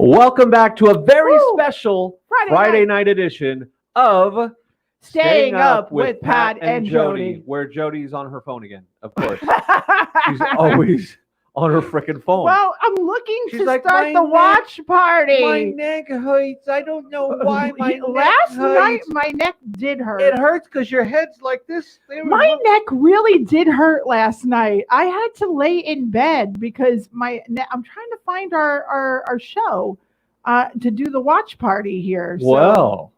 Welcome back to a very special Friday night edition of Staying Up with Pat and Jody. Where Jody's on her phone again, of course. She's always on her freaking phone. Well, I'm looking She's to like, start the watch party. My neck hurts. I don't know why my neck Last night, hurts. my neck did hurt. It hurts because your head's like this. My neck really did hurt last night. I had to lay in bed because I'm trying to find our show to do the watch party here. So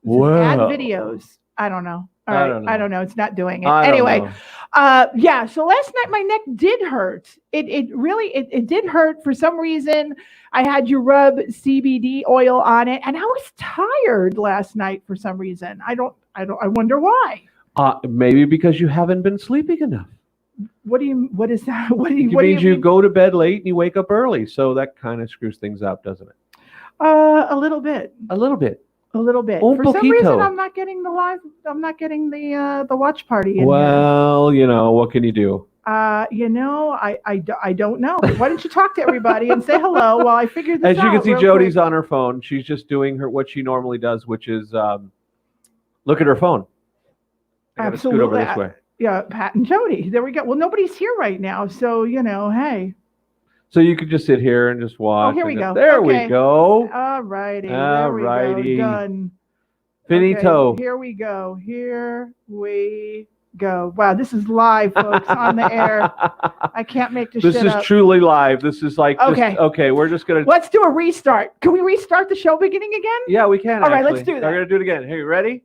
add videos. I don't know. All right. I don't know. It's not doing it. Anyway, so last night my neck did hurt. It really did hurt for some reason. I had you rub CBD oil on it, and I was tired last night for some reason. I wonder why. Maybe because you haven't been sleeping enough. What is that? What mean? You go to bed late and you wake up early, so that kind of screws things up, doesn't it? A little bit. A little bit. For some reason, I'm not getting the watch party. Well, what can you do? I don't know. Why don't you talk to everybody and say hello while I figure this out? As you can see, Jody's on her phone. She's just doing what she normally does, which is look at her phone. I gotta Absolutely. scoot over this way. Yeah, Pat and Jody. There we go. Well, nobody's here right now, so hey. So you could just sit here and just watch. Oh, here we go. There we go. All righty. All righty. Done. Finito. Okay, here we go. Wow, this is live, folks, on the air. I can't make this shit up. This is truly live. This is like, okay, we're just going to. Let's do a restart. Can we restart the show beginning again? Yeah, we can. All right, let's do that. We're going to do it again. Hey, you ready?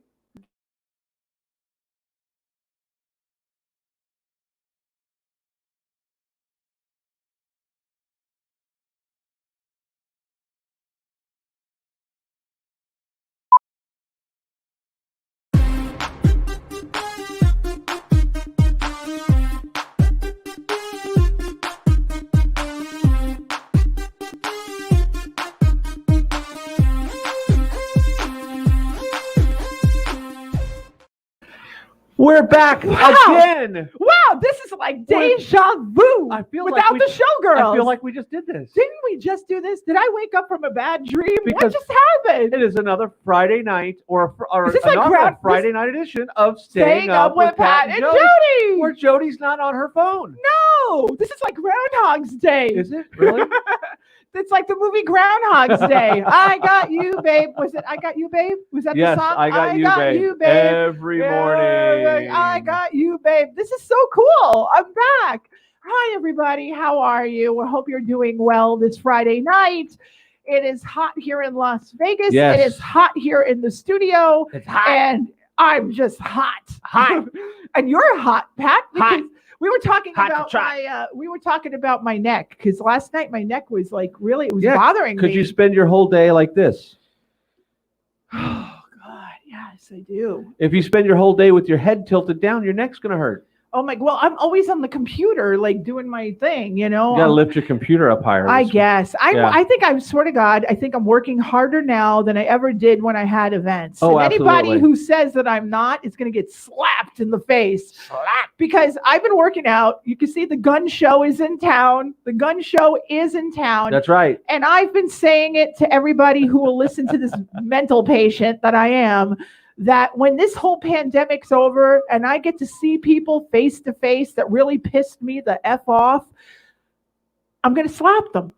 We're back again. Wow, this is like deja vu. I feel without like the showgirls. I feel like we just did this. Didn't we just do this? Did I wake up from a bad dream? Because what just happened? It is another Friday night or Friday night edition of Staying Up with Pat and Jody, where Jody's not on her phone. No, this is like Groundhog's Day. Is it really? It's like the movie Groundhog's Day. I got you, babe. Was it I got you, babe? Was that the song? I got you, babe. Every morning. I got you, babe. This is so cool. I'm back. Hi, everybody. How are you? I hope you're doing well this Friday night. It is hot here in Las Vegas. Yes. It is hot here in the studio. It's hot. And I'm just hot. Hot. And you're hot, Pat. Hot. We were talking about my neck because last night my neck was like really bothering me. Could you spend your whole day like this? Oh God, yes, I do. If you spend your whole day with your head tilted down, your neck's gonna hurt. Oh my! Well, I'm always on the computer, like doing my thing. You gotta lift your computer up higher. I guess. I think I swear to God, I think I'm working harder now than I ever did when I had events. Oh, and absolutely. Anybody who says that I'm not is going to get slapped in the face. Because I've been working out. You can see the gun show is in town. The gun show is in town. That's right. And I've been saying it to everybody who will listen to this mental patient that I am, that when this whole pandemic's over and I get to see people face to face that really pissed me the F off, I'm going to slap them.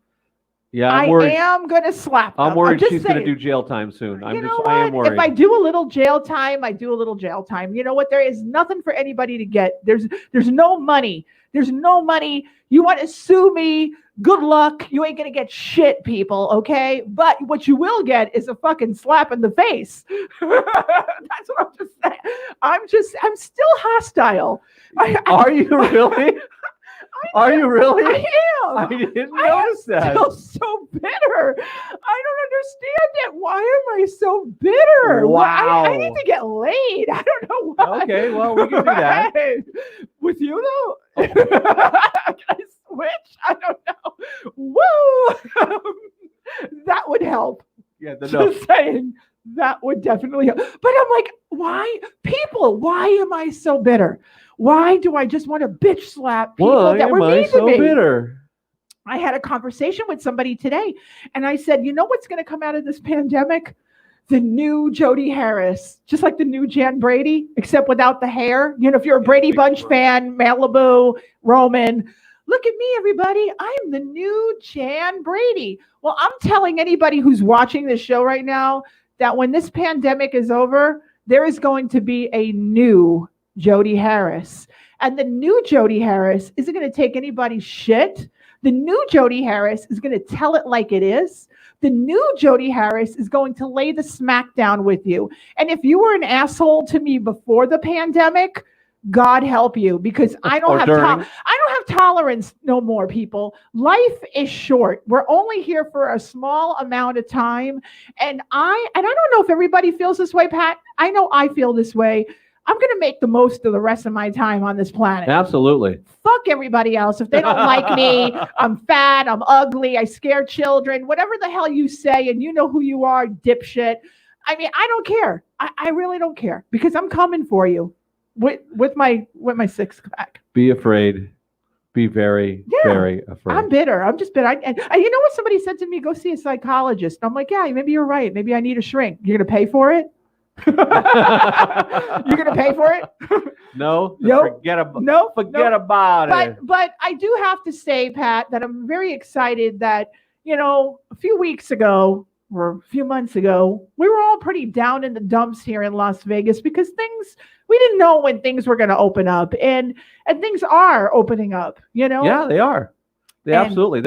Yeah, I'm worried. I am going to slap them. I'm worried she's going to do jail time soon. I am worried. If I do a little jail time, I do a little jail time. You know what? There is nothing for anybody to get. There's no money. There's no money. You want to sue me? Good luck. You ain't going to get shit, people, okay? But what you will get is a fucking slap in the face. That's what I'm just saying. I'm still hostile. Are you really? Are you really? I am. I didn't notice that. I feel so bitter. I don't understand it. Why am I so bitter? Wow. I need to get laid. I don't know why. Okay, well, we can do that. With you, though? Can I switch? I don't know. Woo! That would help. Yeah, Just saying. That would definitely help. But I'm like, why? People, why am I so bitter? Why do I just want to bitch slap people that were mean to me? Bitter? I had a conversation with somebody today, and I said, you know what's going to come out of this pandemic? The new Jodi Harris, just like the new Jan Brady, except without the hair. You know, if you're a Brady Bunch fan, Malibu, Roman, look at me, everybody. I'm the new Jan Brady. Well, I'm telling anybody who's watching this show right now that when this pandemic is over, there is going to be a new Jodi Harris. And the new Jodi Harris isn't going to take anybody's shit. The new Jodi Harris is going to tell it like it is. The new Jodi Harris is going to lay the smack down with you. And if you were an asshole to me before the pandemic, God help you, because I don't have tolerance no more, people. Life is short. We're only here for a small amount of time. And I don't know if everybody feels this way, Pat. I know I feel this way. I'm going to make the most of the rest of my time on this planet. Absolutely. Fuck everybody else. If they don't like me, I'm fat, I'm ugly, I scare children, whatever the hell you say, and you know who you are, dipshit. I mean, I don't care. I really don't care, because I'm coming for you with my six pack. Be afraid. Be very, very afraid. I'm bitter. I'm just bitter. And you know what? Somebody said to me, go see a psychologist. I'm like, yeah, maybe you're right. Maybe I need a shrink. You're going to pay for it? You're gonna pay for it? No, nope. Forget about it. But I do have to say, Pat, that I'm very excited that, you know, a few weeks ago or a few months ago, we were all pretty down in the dumps here in Las Vegas, because we didn't know when things were going to open up, and things are opening up, you know? Yeah, they are. Absolutely.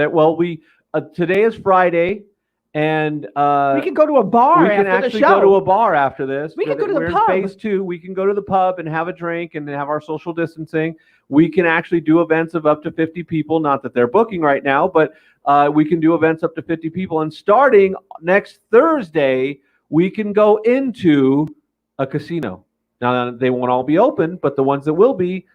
Today is Friday. And we can go to a bar. We can actually go to a bar after this. We can go to the pub. We're in phase 2. We can go to the pub and have a drink and have our social distancing. We can actually do events of up to 50 people. Not that they're booking right now, but we can do events up to 50 people. And starting next Thursday, we can go into a casino. Now, they won't all be open, but the ones that will be,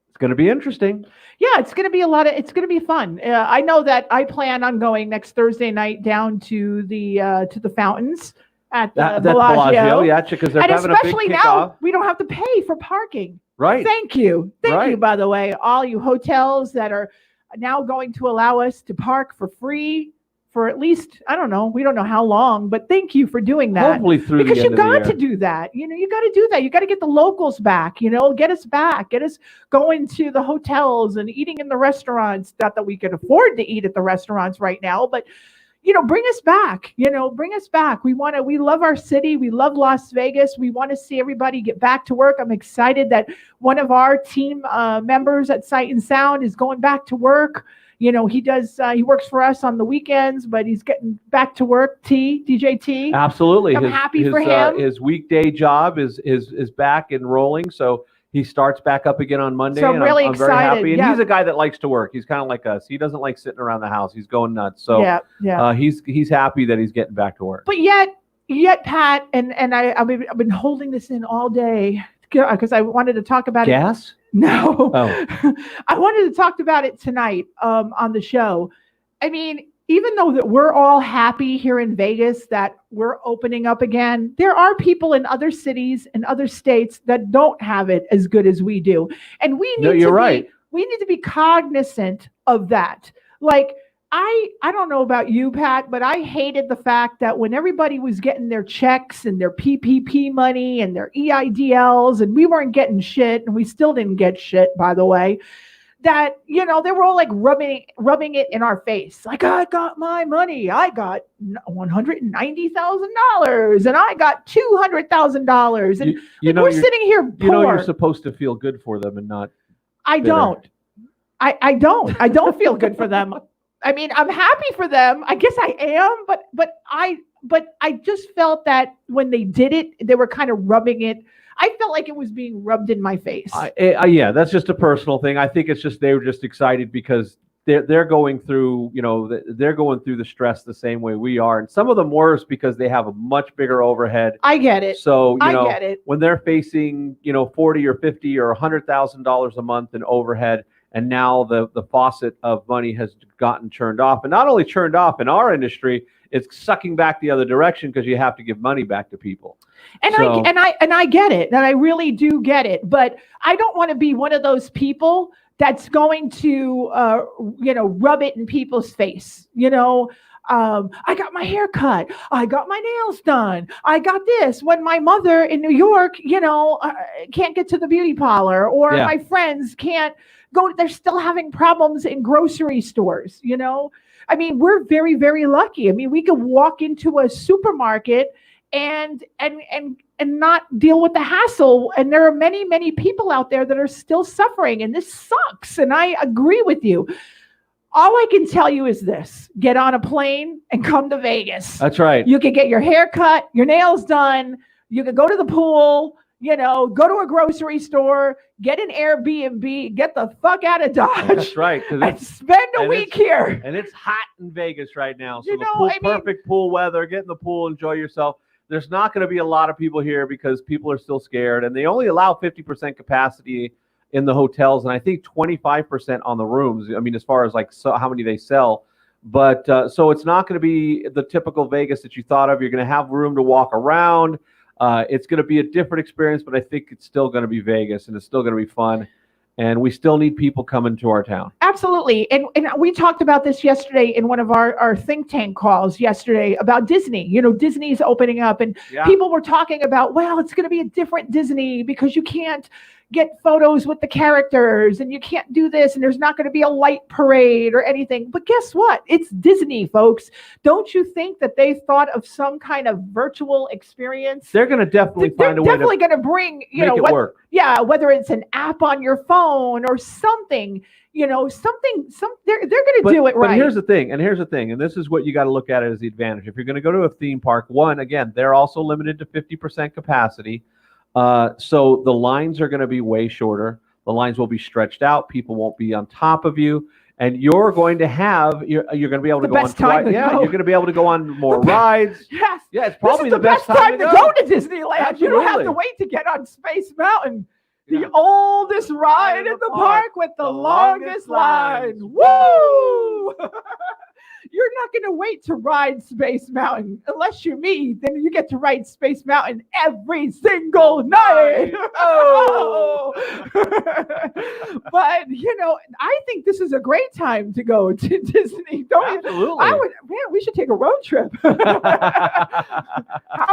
it's going to be interesting. Yeah, it's going to be it's going to be fun. I know that I plan on going next Thursday night down to the fountains at the Bellagio. Yeah, because they're having a big especially kickoff. Now, we don't have to pay for parking. Right. Thank you, by the way, all you hotels that are now going to allow us to park for free for at least, I don't know, we don't know how long, but thank you for doing that. Hopefully through because the end you got of the to do that. You know, you got to do that. You got to get the locals back, you know, get us back, get us going to the hotels and eating in the restaurants. Not that we can afford to eat at the restaurants right now, but you know, bring us back, bring us back. We love our city. We love Las Vegas. We want to see everybody get back to work. I'm excited that one of our team members at Sight and Sound is going back to work. You know, he works for us on the weekends, but he's getting back to work. DJ T. Absolutely. I'm happy for him. His weekday job is back and rolling. So he starts back up again on Monday. So I'm really excited. Very happy. And he's a guy that likes to work. He's kind of like us. He doesn't like sitting around the house. He's going nuts. So he's happy that he's getting back to work. But yet Pat, and I've been holding this in all day because I wanted to talk about Gas? No. Oh. I wanted to talk about it tonight on the show. I mean, even though that we're all happy here in Vegas that we're opening up again, there are people in other cities and other states that don't have it as good as we do. And we need to be cognizant of that. Like, I don't know about you, Pat, but I hated the fact that when everybody was getting their checks and their PPP money and their EIDLs, and we weren't getting shit, and we still didn't get shit, by the way, that, you know, they were all like rubbing it in our face. Like, I got my money. I got $190,000 and I got $200,000. And we're sitting here poor. You know, you're supposed to feel good for them and not. I don't. I don't feel good for them. I mean, I'm happy for them. I guess I am, but I just felt that when they did it, they were kind of rubbing it. I felt like it was being rubbed in my face. Yeah, that's just a personal thing. I think it's just they were just excited because they're going through, they're going through the stress the same way we are, and some of them worse because they have a much bigger overhead. I get it. So I get it. When they're facing $40 or $50 or $100,000 a month in overhead. And now the faucet of money has gotten turned off. And not only turned off in our industry, it's sucking back the other direction because you have to give money back to people. And I get it. And I really do get it. But I don't want to be one of those people that's going to, rub it in people's face. I got my hair cut. I got my nails done. I got this. When my mother in New York, can't get to the beauty parlor, or my friends can't go. They're still having problems in grocery stores. I mean, we're very, very lucky. I mean, we could walk into a supermarket and not deal with the hassle. And there are many, many people out there that are still suffering, and this sucks. And I agree with you. All I can tell you is this: get on a plane and come to Vegas. That's right. You can get your hair cut, your nails done. You can go to the pool, go to a grocery store, get an Airbnb, get the fuck out of Dodge. That's right. And spend a week here. And it's hot in Vegas right now. So perfect pool weather. Get in the pool, enjoy yourself. There's not going to be a lot of people here because people are still scared, and they only allow 50% capacity in the hotels, and I think 25% on the rooms. I mean, as far as how many they sell, but so it's not going to be the typical Vegas that you thought of. You're going to have room to walk around. It's going to be a different experience, but I think it's still going to be Vegas, and it's still going to be fun. And we still need people coming to our town. Absolutely. And we talked about this yesterday in one of our think tank calls yesterday about Disney. Disney's opening up, and people were talking about, well, it's going to be a different Disney because you can't get photos with the characters, and you can't do this, and there's not going to be a light parade or anything. But guess what? It's Disney, folks. Don't you think that they thought of some kind of virtual experience? They're going to definitely find a way. They're definitely going to bring, make it work. Yeah, whether it's an app on your phone or something, they're going to do it right. But here's the thing, and this is what you got to look at it as the advantage. If you're going to go to a theme park, again, they're also limited to 50% capacity. So the lines are going to be way shorter. The lines will be stretched out. People won't be on top of you, and you're going to be able to go on twice. Yeah, you're going to be able to go on more rides. Yes. Yeah, it's probably the best time to go to Disneyland. Absolutely. You don't have to wait to get on Space Mountain, the oldest ride in the park with the longest line. Woo! You're not going to wait to ride Space Mountain unless you're me. Then you get to ride Space Mountain every single night. Oh! But I think this is a great time to go to Disney. Absolutely. We should take a road trip. How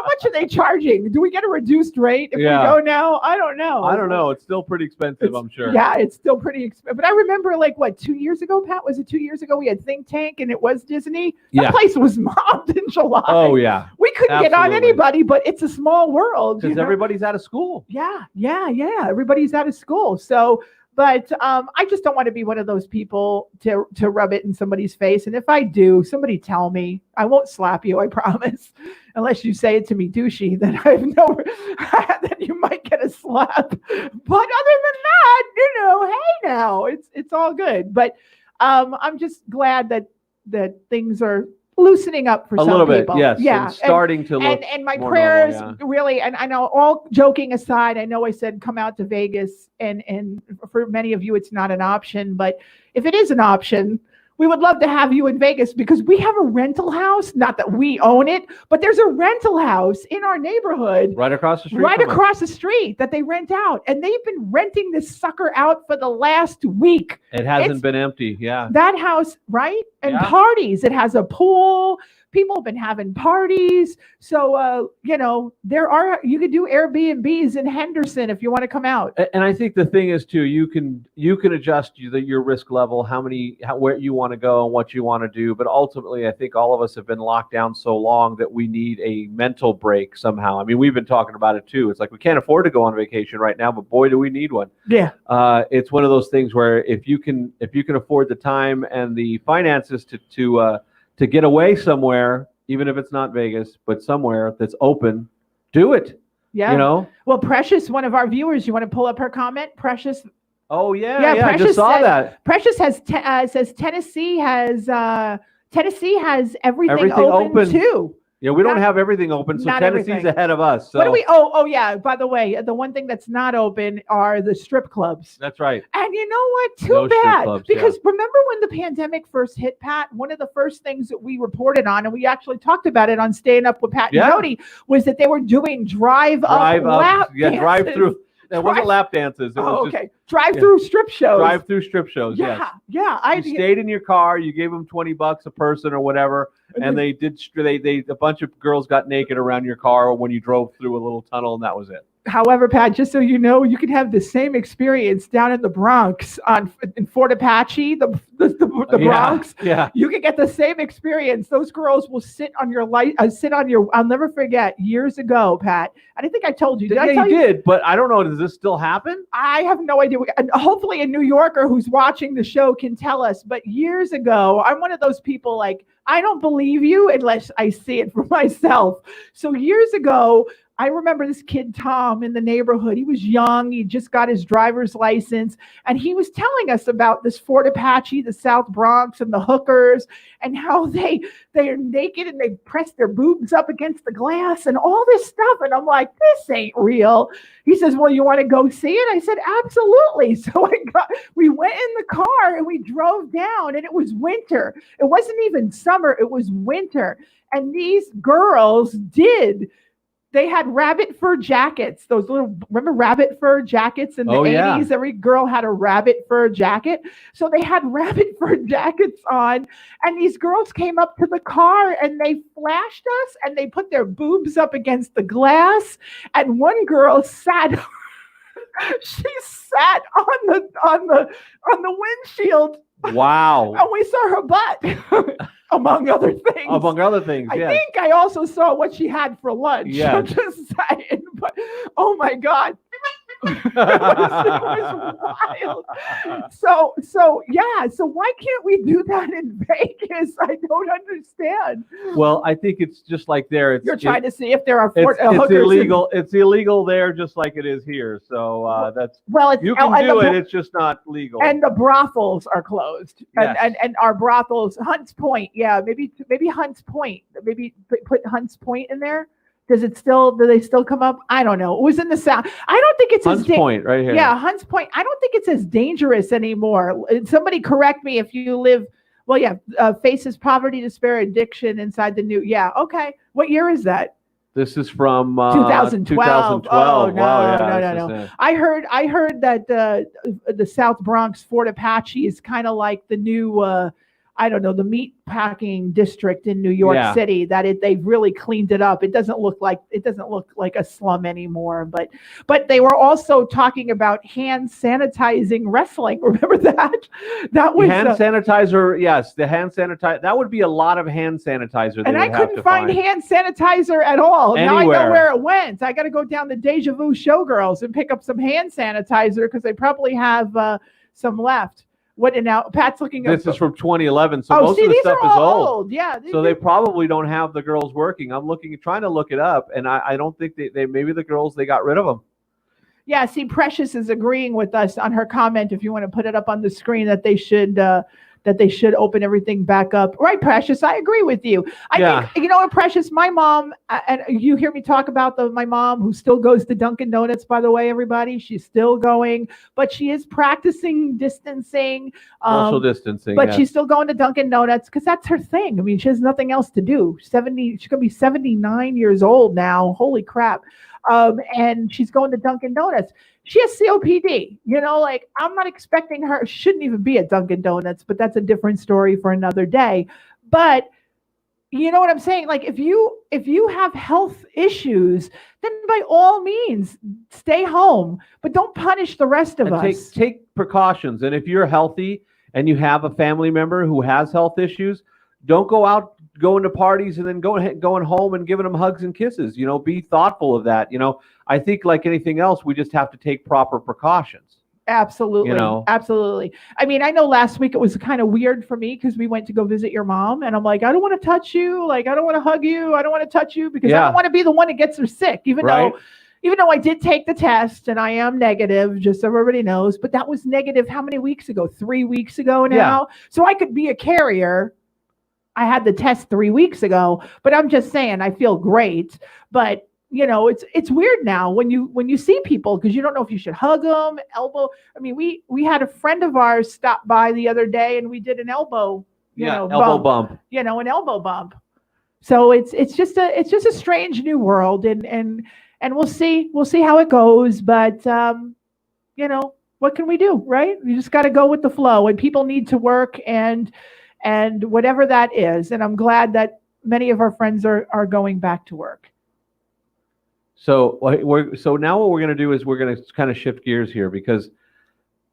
much are they charging? Do we get a reduced rate if we go now? I don't know. It's still pretty expensive, I'm sure. Yeah, it's still pretty expensive. But I remember 2 years ago, Pat? Was it 2 years ago? We had Think Tank, and it was Disney. That place was mobbed in July. Oh, yeah. We couldn't get on anybody, but it's a small world. Because everybody's out of school. Yeah. Everybody's out of school. So, but I just don't want to be one of those people to rub it in somebody's face. And if I do, somebody tell me. I won't slap you, I promise. Unless you say it to me douchey, then then you might get a slap. But other than that, hey now, it's all good. But I'm just glad that things are loosening up for some people. A little bit, yes. Yeah. And starting to look and my more prayers normal, really, and I know, all joking aside, I know I said come out to Vegas, and for many of you it's not an option, but if it is an option, we would love to have you in Vegas, because we have a rental house. Not that we own it, but there's a rental house in our neighborhood. Right across the street. Right across the street that they rent out. And they've been renting this sucker out for the last week. It hasn't been empty. Yeah. That house, right? And parties. It has a pool. People have been having parties. So, you could do Airbnbs in Henderson if you want to come out. And I think the thing is too, you can adjust your risk level, where you want to go and what you want to do. But ultimately, I think all of us have been locked down so long that we need a mental break somehow. I mean, we've been talking about it too. It's like we can't afford to go on vacation right now, but boy, do we need one. Yeah. It's one of those things where if you can afford the time and the finances to get away somewhere, even if it's not Vegas, but somewhere that's open, do it. Yeah. Well, Precious, one of our viewers, you want to pull up her comment? Precious. Oh, yeah. I just saw that. Precious says Tennessee has everything open too. Yeah, we don't have everything open, so Tennessee's ahead of us. So. What do we? Oh, yeah. By the way, the one thing that's not open are the strip clubs. That's right. And you know what? Too bad. Because remember when the pandemic first hit, Pat? One of the first things that we reported on, and we actually talked about it on Staying Up with Pat and Jody, was that they were doing drive-up lap dances. Drive-through. It wasn't lap dances. It was okay. Drive-through strip shows. Drive-through strip shows. Yeah, yes. yeah. You stayed in your car. You gave them $20 a person or whatever, and they a bunch of girls got naked around your car when you drove through a little tunnel, and that was it. However, Pat, just so you know, you can have the same experience down in the Bronx in Fort Apache, the Bronx. Yeah. You can get the same experience. Those girls will sit on your I'll never forget years ago, Pat. I think I told you. Did I tell you? You did, but I don't know. Does this still happen? I have no idea. And hopefully a New Yorker who's watching the show can tell us. But years ago, I'm one of those people like, I don't believe you unless I see it for myself. So years ago, I remember this kid, Tom, in the neighborhood. He was young. He just got his driver's license. And he was telling us about this Fort Apache, the South Bronx, and the hookers, and how they are naked and they press their boobs up against the glass and all this stuff. And I'm like, this ain't real. He says, well, you want to go see it? I said, absolutely. So we went in the car and we drove down, and it was winter. It wasn't even summer. It was winter. And these girls they had rabbit fur jackets, remember rabbit fur jackets in the 80s? Yeah. Every girl had a rabbit fur jacket. So they had rabbit fur jackets on, and these girls came up to the car and they flashed us and they put their boobs up against the glass. And one girl sat on the windshield. Wow. And we saw her butt. Among other things. I think I also saw what she had for lunch. Yeah. I'm just saying. But, oh, my God. it was wild. So why can't we do that in Vegas? I don't understand. Well, I think it's just like there. You're trying to see if there are it's illegal. It's illegal there, just like it is here. So you can do it. It's just not legal. And the brothels are closed. Yes. And our brothels, Hunts Point. Yeah, maybe Hunts Point. Maybe put Hunts Point in there. Do they still come up? I don't know. It was in the South. I don't think it's Hunts Point right here. Yeah, Hunts Point. I don't think it's as dangerous anymore. Somebody correct me if you live, faces poverty, despair, addiction inside the new. Yeah, okay. What year is that? This is from 2012. Oh, no, wow, yeah, no. I heard that the South Bronx Fort Apache is kind of like the new the meat packing district in New York City. They've really cleaned it up. It doesn't look like a slum anymore. But they were also talking about hand sanitizing wrestling. Remember that? That was hand sanitizer. Yes, the hand sanitizer. That would be a lot of hand sanitizer. And I couldn't find hand sanitizer at all. Anywhere. Now I know where it went. I got to go down to Deja Vu Showgirls and pick up some hand sanitizer because they probably have some left. What and now Pat's looking up. This is from 2011, so most of the stuff is old. Yeah. So they probably don't have the girls working. I'm trying to look it up, and I don't think they maybe the girls, they got rid of them. Yeah, see, Precious is agreeing with us on her comment. If you want to put it up on the screen, that they should open everything back up. Right, Precious, I agree with you. I think, you know what, Precious, my mom, and you hear me talk about my mom who still goes to Dunkin' Donuts, by the way, everybody. She's still going, but she is practicing distancing. Social distancing. But she's still going to Dunkin' Donuts because that's her thing. I mean, she has nothing else to do. She's going to be 79 years old now. Holy crap. And she's going to Dunkin' Donuts. She has COPD, I'm not expecting her. She shouldn't even be at Dunkin' Donuts, but that's a different story for another day. But you know what I'm saying? Like if you have health issues, then by all means stay home, but don't punish the rest of us. Take precautions. And if you're healthy and you have a family member who has health issues, don't go out going to parties and then going home and giving them hugs and kisses. Be thoughtful of that. I think like anything else, we just have to take proper precautions. Absolutely. Absolutely. I mean, I know last week it was kind of weird for me because we went to go visit your mom and I'm like, I don't want to touch you. Like, I don't want to hug you. I don't want to touch you because I don't want to be the one that gets her sick, even though I did take the test and I am negative, just so everybody knows, but that was negative how many weeks ago? 3 weeks ago now. Yeah. So I could be a carrier. I had the test 3 weeks ago, but I'm just saying I feel great. But it's weird now when you see people because you don't know if you should hug them, elbow. I mean, we had a friend of ours stop by the other day and we did an elbow, elbow bump. An elbow bump. So it's just a strange new world and and we'll see how it goes. But what can we do, right? You just got to go with the flow, and people need to work and whatever that is. And I'm glad that many of our friends are going back to work. So now what we're going to do is we're going to kind of shift gears here, because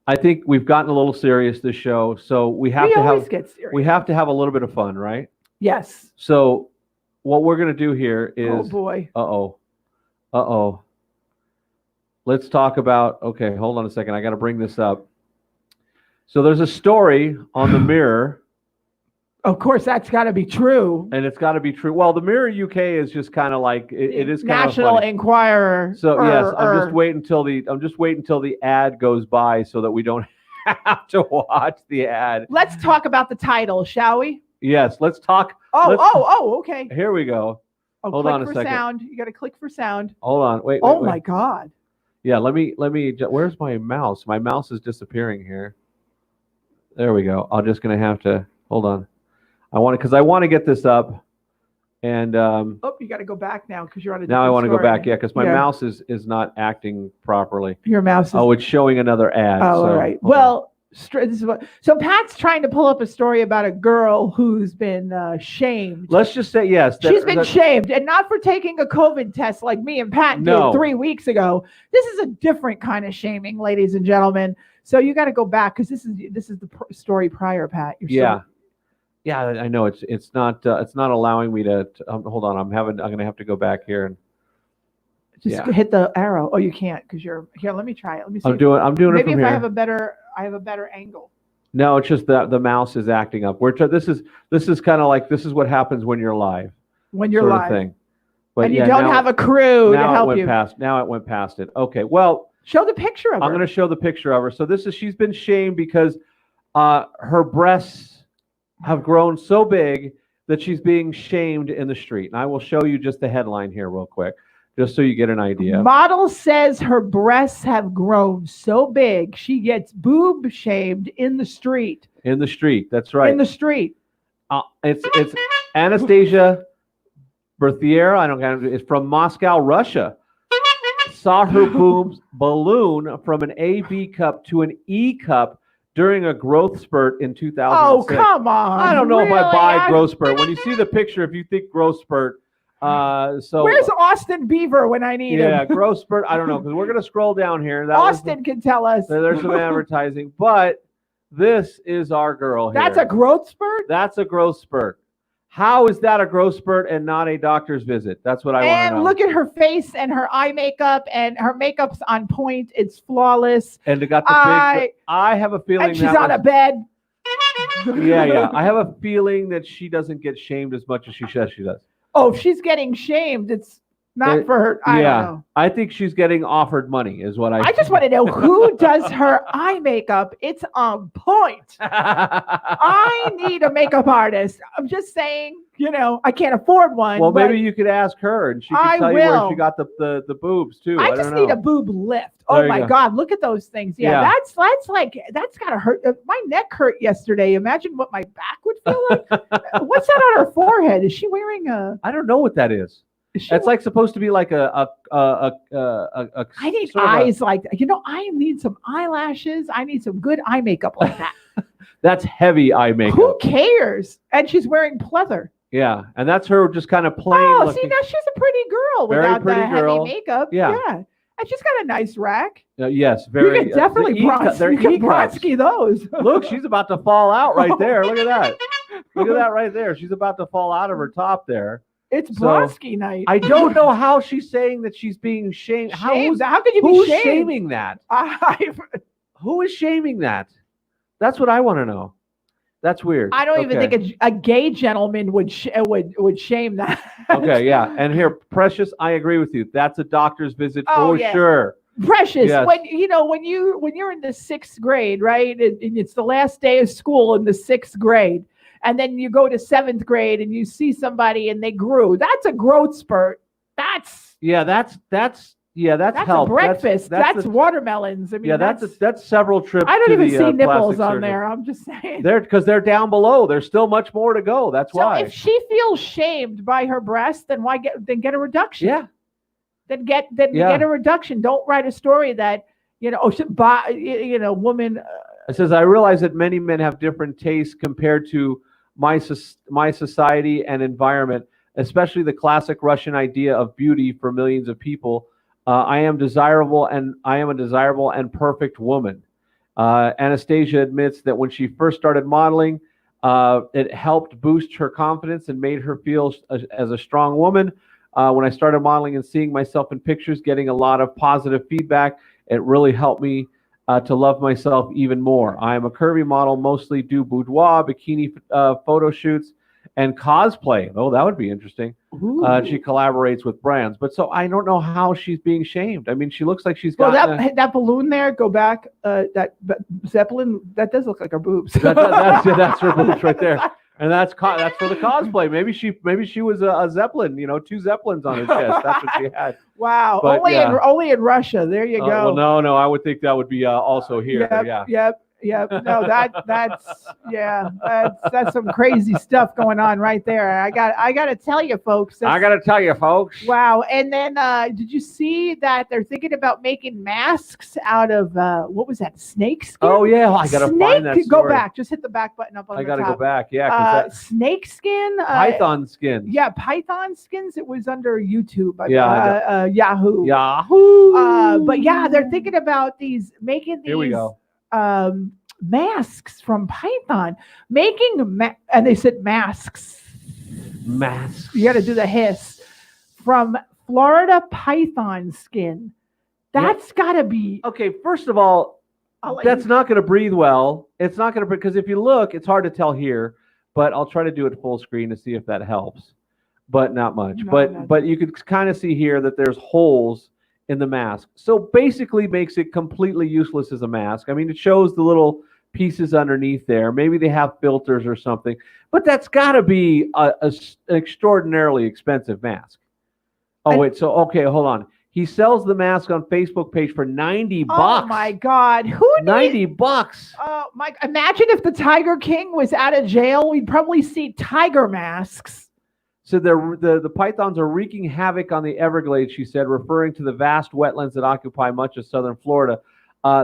I think we've gotten a little serious this show. So we have to have a little bit of fun, right? Yes. So what we're going to do here is, oh boy. Uh-oh. Let's talk about, okay, hold on a second. I got to bring this up. So there's a story on the Mirror. Of course, that's got to be true. And it's got to be true. Well, the Mirror UK is just kind of like it is kind of National Enquirer. So yes, I'm just waiting until the ad goes by so that we don't have to watch the ad. Let's talk about the title, shall we? Yes, let's talk. Okay. Here we go. Hold on a second. Sound. You got to click for sound. Hold on. Wait. My God. Yeah, let me. Where's my mouse? My mouse is disappearing here. There we go. I'm just gonna have to hold on. I want to get this up, and you got to go back now because you're on a. Now I want to go back, because my mouse is not acting properly. Your mouse is. Oh, it's showing another ad. Oh, all right. Well, so Pat's trying to pull up a story about a girl who's been shamed. Let's just say yes. She's been shamed, and not for taking a COVID test like me and Pat did 3 weeks ago. This is a different kind of shaming, ladies and gentlemen. So you got to go back because this is the story prior, Pat. Yeah, I know it's not allowing me to hold on. I'm going to have to go back here and just hit the arrow. Oh, you can't because you're here. Let me try it. Let me see. I'm doing maybe it from if here. I have a better angle. No, it's just that the mouse is acting up. This is kind of like this is what happens when you're live. When you're live. Thing. But and you don't have a crew to help you. Now it went past it. Okay, well. Show the picture of her. I'm going to show the picture of her. So she's been shamed because her breasts have grown so big that she's being shamed in the street. And I will show you just the headline here real quick, just so you get an idea. Model says her breasts have grown so big she gets boob shamed in the street. In the street, that's right. In the street. It's Anastasia Berthier, it's from Moscow, Russia. Saw her boobs balloon from an AB cup to an E cup during a growth spurt in 2006. Oh, come on. I don't know if I buy growth spurt. When you see the picture, if you think growth spurt, where's Austin Beaver when I need him? Yeah, growth spurt. I don't know, because we're going to scroll down here. Austin can tell us. There's some advertising, but this is our girl here. That's a growth spurt? That's a growth spurt. How is that a growth spurt and not a doctor's visit? That's what I want to know. And look at her face and her eye makeup, and her makeup's on point. It's flawless. And it got the big. I have a feeling. And she's on a bed. Yeah. I have a feeling that she doesn't get shamed as much as she says she does. Oh, if she's getting shamed, it's not for her. I don't know. I think she's getting offered money, is what I just want to know who does her eye makeup. It's on point. I need a makeup artist. I'm just saying, I can't afford one. Well, maybe you could ask her, and she can tell you where she got the boobs too. I just need a boob lift. Oh my God, look at those things. Yeah, that's gotta hurt. My neck hurt yesterday. Imagine what my back would feel like. What's that on her forehead? Is she wearing a? I don't know what that is. It's like supposed to be like a I need eyes like that. I need some eyelashes. I need some good eye makeup like that. That's heavy eye makeup. Who cares? And she's wearing pleather. Yeah, and that's her just kind of plain. Oh, looking. see, now she's a pretty girl without the heavy makeup. Yeah. And she's got a nice rack. Yes, very. You can definitely Brodsky those. Look, she's about to fall out right there. Look at that. Look at that right there. She's about to fall out of her top there. It's Brodsky night. I don't know how she's saying that she's being shamed. How could you be who's shamed? Shaming that? Who is shaming that? That's what I want to know. That's weird. I don't even think a gay gentleman would shame that. Okay, yeah. And here, Precious, I agree with you. That's a doctor's visit for sure. Precious, yes. when you're in the 6th grade, right? And it's the last day of school in the 6th grade. And then you go to 7th grade and you see somebody and they grew. That's a growth spurt. That's help. A breakfast. That's watermelons. I mean, that's several trips. I don't even see nipples on there. I'm just saying. Because they're down below. There's still much more to go. That's why. So if she feels shamed by her breast, then get a reduction. Yeah. then get a reduction. Don't write a story that woman. It says, I realize that many men have different tastes compared to my society and environment, especially the classic Russian idea of beauty for millions of people. I am a desirable and perfect woman. Anastasia admits that when she first started modeling, it helped boost her confidence and made her feel as a strong woman. When I started modeling and seeing myself in pictures, getting a lot of positive feedback, it really helped me to love myself even more. I am a curvy model, mostly do boudoir, bikini photo shoots, and cosplay. Oh, that would be interesting. She collaborates with brands. But so I don't know how she's being shamed. I mean, she looks like she's got... Well, that balloon there, go back, that Zeppelin, that does look like her boobs. That's her boobs right there. And that's for the cosplay. Maybe she was a Zeppelin, 2 Zeppelins on her chest. That's what she had. Wow. But, only in Russia. There you go. Well, no, I would think that would be also here. Yep. No, that's some crazy stuff going on right there. I got to tell you, folks. Wow. And then did you see that they're thinking about making masks out of what was that? Snake skin? Oh yeah, I got to find that story. Go back. Just hit the back button up on the top. I got to go back. Yeah. Snake skin. Python skins. Yeah, python skins. It was under YouTube. Yahoo. But yeah, they're thinking about making these. Here we go. Masks from python, and they said masks. You got to do the hiss from Florida python skin. That's got to be okay. First of all, that's not going to breathe well. It's not going to, because if you look, it's hard to tell here, but I'll try to do it full screen to see if that helps. But not much. But you could kind of see here that there's holes in the mask. So basically makes it completely useless as a mask. I mean, it shows the little pieces underneath there. Maybe they have filters or something, but that's got to be an extraordinarily expensive mask. Okay, hold on. He sells the mask on Facebook page for $90. Oh my God. $90. Oh my, imagine if the Tiger King was out of jail, we'd probably see tiger masks. So the pythons are wreaking havoc on the Everglades, she said, referring to the vast wetlands that occupy much of southern Florida.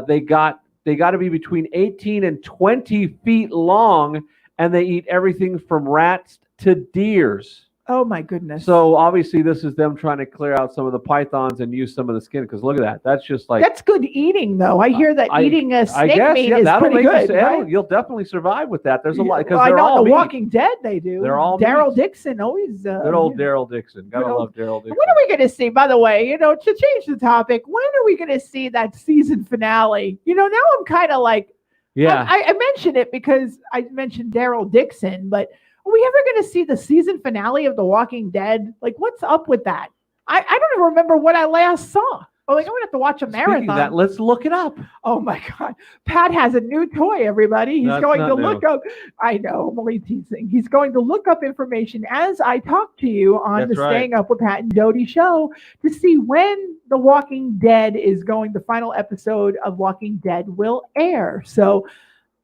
They got to be between 18 and 20 feet long, and they eat everything from rats to deers. Oh my goodness. So obviously this is them trying to clear out some of the pythons and use some of the skin, because look at that. That's just like... That's good eating, though. I hear that eating a snake meat is pretty good. Right? You'll definitely survive with that. There's a lot, because I they're know all The meat. Walking Dead they do. They're all Daryl Dixon always... good old Daryl Dixon. Gotta love Daryl Dixon. When are we going to see, by the way, to change the topic, when are we going to see that season finale? Now I'm kind of like... Yeah. I mentioned it because I mentioned Daryl Dixon, but... Are we ever going to see the season finale of The Walking Dead? Like, what's up with that? I don't even remember what I last saw. I'm going to have to watch a marathon. Speaking of that, let's look it up. Oh, my God. Pat has a new toy, everybody. He's going to look up. I know. I'm only teasing. He's going to look up information as I talk to you on Staying Up with Pat and Jody show to see when The Walking Dead is going, the final episode of Walking Dead will air. So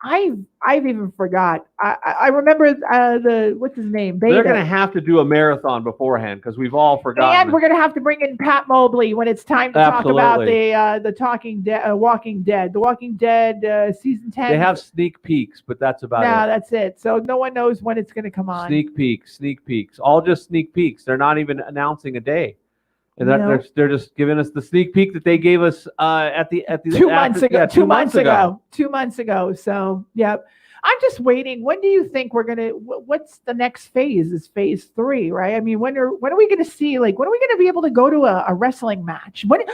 I've even forgot. I remember what's his name? Beta. They're going to have to do a marathon beforehand because we've all forgotten. And we're going to have to bring in Pat Mobley when it's time to talk about the Walking Dead. The Walking Dead season 10. They have sneak peeks, but that's about it. No, that's it. So no one knows when it's going to come on. Sneak peeks. All just sneak peeks. They're not even announcing a day. And they're just giving us the sneak peek that they gave us at the 2 months ago. 2 months ago. 2 months ago. So, yep. I'm just waiting. When do you think we're gonna? What's the next phase? Is phase 3, right? I mean, when are we gonna see? Like, when are we gonna be able to go to a wrestling match? When is?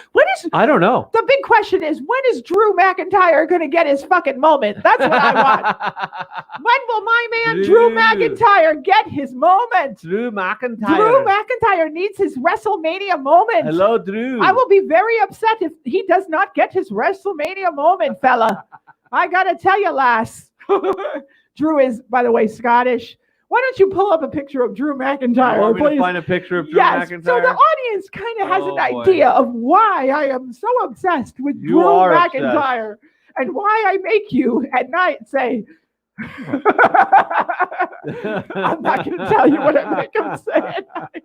I don't know. The big question is, when is Drew McIntyre gonna get his fucking moment? That's what I want. When will my man Drew McIntyre get his moment? Drew McIntyre needs his WrestleMania moment. Hello, Drew. I will be very upset if he does not get his WrestleMania moment, fella. I gotta tell you, lass. Drew is, by the way, Scottish. Why don't you pull up a picture of Drew McIntyre? You want me to find a picture of Drew McIntyre? So the audience kind of has an idea of why I am so obsessed with Drew McIntyre and why I make you at night say, I'm not going to tell you what I make him say at night.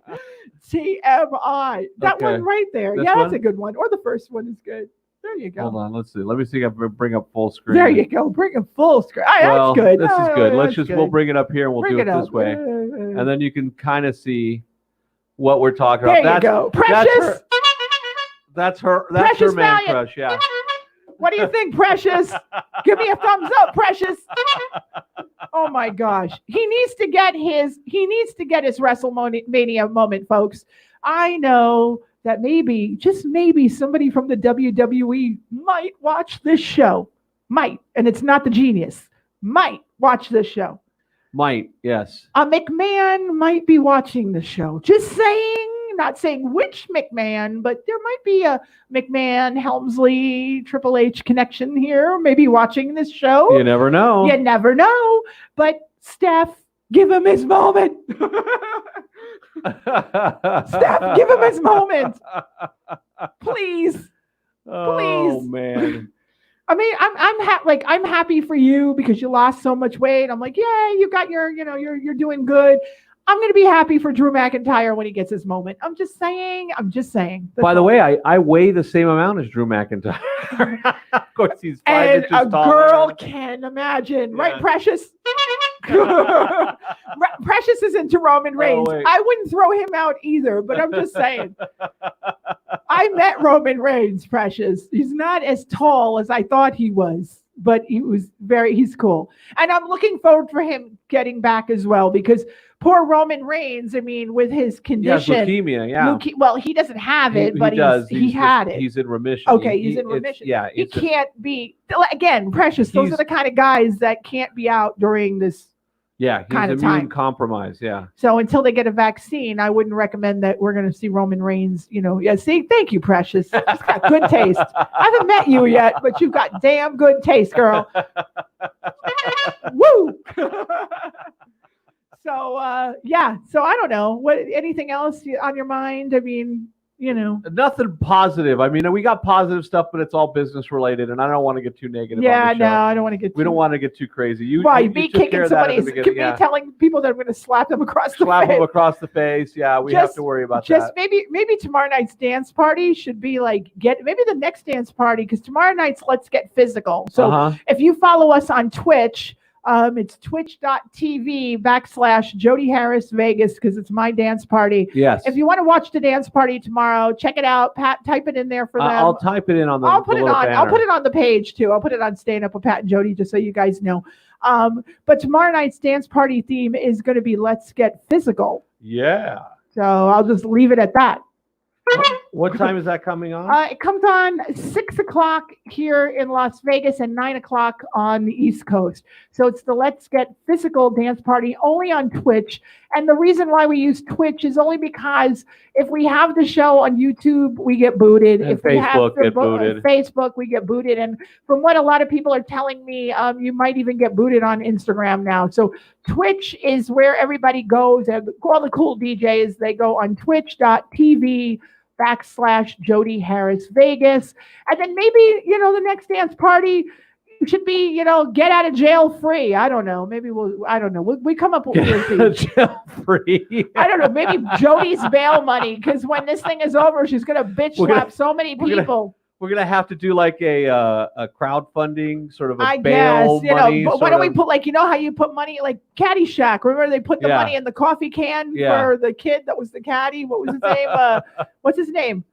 TMI. That Okay. one right there. This Yeah, that's one? a good one. Or the first one is good. There you go. Hold on. Let's see. Let me see if I can bring up full screen. There you go. Bring it full screen. Well, That's good. this is good. Let's That's just, good. we'll bring it up here and we'll Bring do it this up. way. And then you can kind of see what we're talking there about. you go. Precious. That's her Precious man Valiant. crush. Yeah. What do you think, Precious? Give me a thumbs up, Precious. Oh my gosh. He needs to get his WrestleMania moment, folks. I know that maybe, just maybe, somebody from the WWE might watch this show. Might. And it's not the genius. Might watch this show. Might, yes. A McMahon might be watching the show. Just saying. Not saying which McMahon, but there might be a McMahon, Helmsley, Triple H connection here, maybe watching this show. You never know. You never know. But Steph, give him his moment. Steph, give him his moment. Please. Oh, Please. man. I mean, I'm happy for you because you lost so much weight. I'm like, yeah, you got you're doing good. I'm going to be happy for Drew McIntyre when he gets his moment. I'm just saying. By the way, I weigh the same amount as Drew McIntyre. Of course, he's 5 and inches a taller. girl can imagine, Yeah. right, Precious? Precious is into Roman Reigns. wait. I wouldn't throw him out either, but I'm just saying. I met Roman Reigns, Precious. He's not as tall as I thought he was, but he's cool. And I'm looking forward for him getting back as well because poor Roman Reigns, I mean, with his condition. Yes, leukemia, yeah. Well, he doesn't have it, but he He's had it. He's in remission. Okay, he's in remission. Yeah. He can't be, again, Precious, those are the kind of guys that can't be out during this. Yeah, he's kind of immune time. compromised, yeah. So until they get a vaccine, I wouldn't recommend that we're going to see Roman Reigns, Yeah, see, thank you, Precious. She's got good taste. I haven't met you yet, but you've got damn good taste, girl. Woo! So, yeah. So I don't know. Anything else on your mind? I mean, Nothing positive. I mean, we got positive stuff, but it's all business related, and I don't want to get too negative. Yeah, on the show. no, I don't want to get. We don't want to get too crazy. Why? You Me took care kicking of that at the somebody's, beginning, me telling people that I'm going to slap them across the slap face. them across the face. Yeah, we have to worry about that. Maybe tomorrow night's dance party should be like maybe the next dance party because tomorrow night's Let's Get Physical. So if you follow us on Twitch. It's twitch.tv/Jody Harris Vegas because it's my dance party. Yes. If you want to watch the dance party tomorrow, check it out. Pat, type it in there for them. I'll type it in on the I'll put it on. banner. I'll put it on the page too. I'll put it on Staying Up with Pat and Jody just so you guys know. But tomorrow night's dance party theme is going to be Let's Get Physical. Yeah. So I'll just leave it at that. What time is that coming on? It comes on 6:00 here in Las Vegas and 9:00 on the East Coast. So it's the Let's Get Physical dance party only on Twitch. And the reason why we use Twitch is only because if we have the show on YouTube, we get booted. And if we have Facebook, we get booted. And from what a lot of people are telling me, you might even get booted on Instagram now. So Twitch is where everybody goes. And all the cool DJs, they go on twitch.tv/Jody Harris Vegas. And then maybe, the next dance party should be, get out of jail free. I don't know. Maybe we come up with weird things. Jail free. I don't know. Maybe Jody's bail money because when this thing is over, she's going to bitch slap so many people. We're gonna have to do like a crowdfunding sort of I bail guess, money. But why don't we put how you put money like Caddyshack? Remember they put the money in the coffee can for the kid that was the caddy. What was his name? What's his name?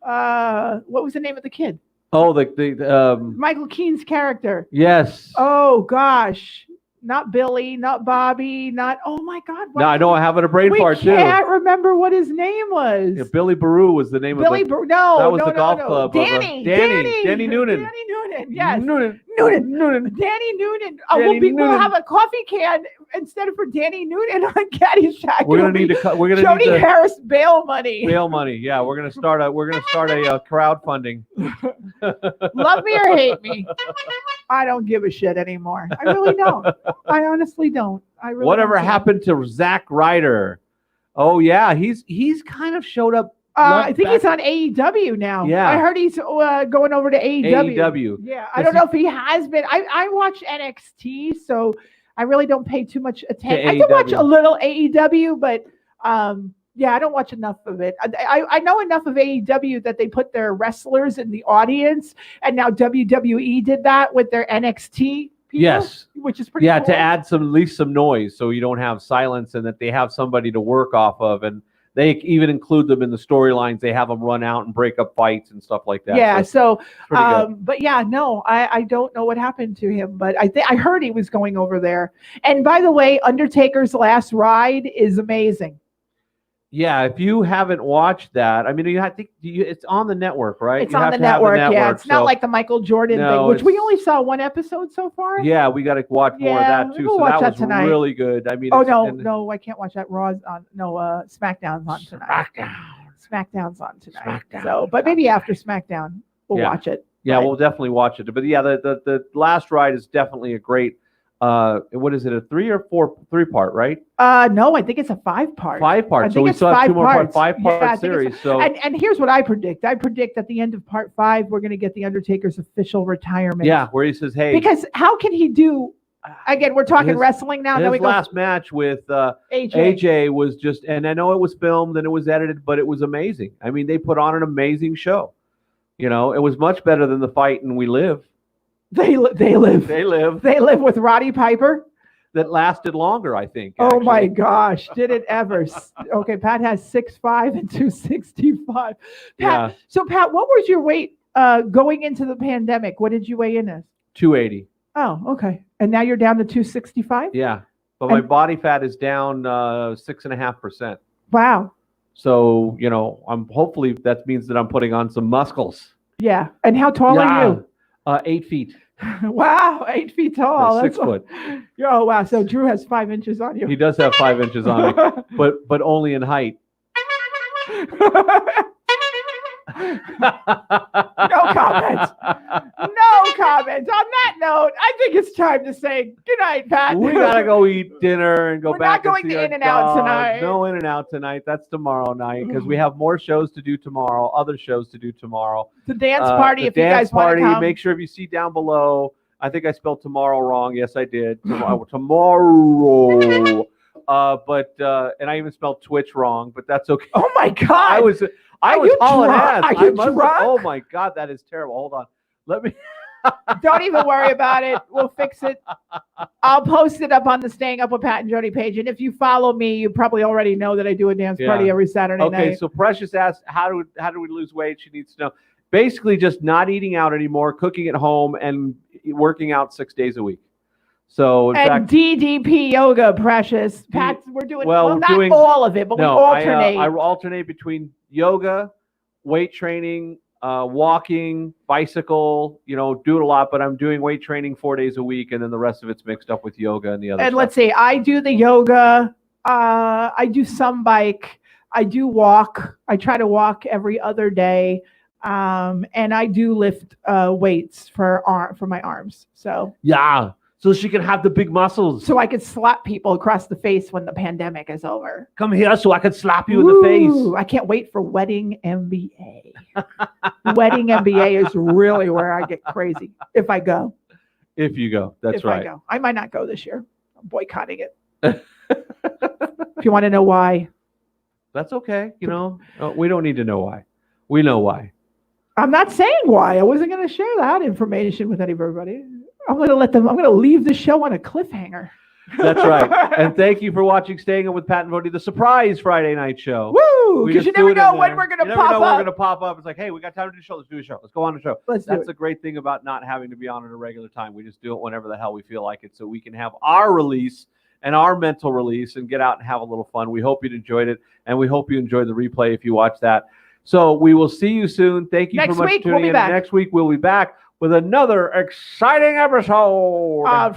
What was the name of the kid? Oh, the Michael Keane's character. Yes. Oh gosh. Not Billy, not Bobby, oh my God. No, I know I have a brain fart too. I can't remember what his name was. Yeah, Billy Baru was the name of the No, that was the golf club. Danny Noonan. Danny Noonan, yes. Noonan. Danny Noonan. We'll have a coffee can instead of for Danny Noonan on Caddyshack. We're gonna need to. Jody Harris bail money. Bail money. Yeah, we're gonna start a crowdfunding. Love me or hate me. I don't give a shit anymore. I really don't. I honestly don't. Whatever happened to Zack Ryder? Oh yeah, he's kind of showed up. I think he's on AEW now. Yeah, I heard he's going over to AEW. AEW. Yeah, I don't know if he has been. I watch NXT, so I really don't pay too much attention. I do watch a little AEW, but Yeah, I don't watch enough of it. I know enough of AEW that they put their wrestlers in the audience, and now WWE did that with their NXT people, Yes. which is pretty cool. to add at least some noise so you don't have silence and that they have somebody to work off of. And they even include them in the storylines. They have them run out and break up fights and stuff like that. Yeah, so good. But yeah, no, I don't know what happened to him, but I heard he was going over there. And by the way, Undertaker's last ride is amazing. Yeah, if you haven't watched that, I mean, it's on the network, right? It's on the network, yeah. It's not like the Michael Jordan thing, which we only saw one episode so far. Yeah, we got to watch more of that too. We'll so watch that was tonight. Really good. I mean, no, I can't watch that. Raw's on. No, SmackDown's on tonight. SmackDown's on tonight. But maybe after SmackDown, we'll watch it. Yeah, we'll definitely watch it. But yeah, the last ride is definitely a great. What is it? A 3 or 4 3-part, right? No, I think it's a 5-part. 5-part. So we still have 2 more parts. 5-part series. So and here's what I predict. I predict at the end of part 5, we're going to get the Undertaker's official retirement. Yeah, where he says, "Hey," because how can he do? Again, we're talking wrestling now. His last match with AJ was just, and I know it was filmed and it was edited, but it was amazing. I mean, they put on an amazing show. You know, it was much better than the fight in We Live. They live with Roddy Piper. That lasted longer, I think. Oh my gosh, did it ever? Okay, Pat has 6'5" and 265. Pat, so Pat, what was your weight going into the pandemic? What did you weigh in as? 280. Oh, okay. And now you're down to 265? Yeah, but my body fat is down 6.5%. Wow. So, you know, hopefully that means that I'm putting on some muscles. Yeah. And how tall are you? 8 feet. Wow, 8 feet tall. 6 foot. Oh wow! So Drew has 5 inches on you. He does have 5 inches on me, but only in height. No comments. No comments. On that note, I think it's time to say goodnight, Pat. We gotta go eat dinner and go back. We're not going to In-N-Out tonight. No In-N-Out tonight. That's tomorrow night because we have more shows to do tomorrow. Other shows to do tomorrow. The dance party. If you guys want to come, make sure if you see down below. I think I spelled tomorrow wrong. Yes, I did. Tomorrow. And I even spelled Twitch wrong, but that's okay. Oh my God! I was hauling ass. Are you drunk? Oh my God, that is terrible. Hold on. Let me. Don't even worry about it. We'll fix it. I'll post it up on the Staying Up with Pat and Jody page. And if you follow me, you probably already know that I do a dance party every Saturday night. Okay, so Precious asked, how do we lose weight? She needs to know. Basically, just not eating out anymore, cooking at home, and working out 6 days a week. So, in fact, DDP yoga, Precious. Pat, we're doing not all of it, but we alternate. I alternate between yoga, weight training, walking, bicycle, do it a lot, but I'm doing weight training 4 days a week, and then the rest of it's mixed up with yoga and the other stuff. Let's see, I do the yoga, I do some bike, I do walk, I try to walk every other day, and I do lift weights for my arms. So yeah. So she can have the big muscles. So I could slap people across the face when the pandemic is over. Come here so I can slap you in the face. I can't wait for Wedding MBA. Wedding MBA is really where I get crazy if I go. If you go, that's right. I go. I might not go this year. I'm boycotting it. If you want to know why. That's okay. We don't need to know why. We know why. I'm not saying why. I wasn't going to share that information with everybody. I'm going to leave the show on a cliffhanger. That's right. And thank you for watching Staying Up with Pat and Jody, the surprise Friday night show. Woo! Because you never know when we're going to pop up. We're going to pop up. It's like, hey, we got time to do a show. Let's do a show. Let's go on the show. That's the great thing about not having to be on at a regular time. We just do it whenever the hell we feel like it, so we can have our release and our mental release and get out and have a little fun. We hope you enjoyed it, and we hope you enjoyed the replay if you watch that. So we will see you soon. Thank you so much for tuning in. Next week we'll be back with another exciting episode.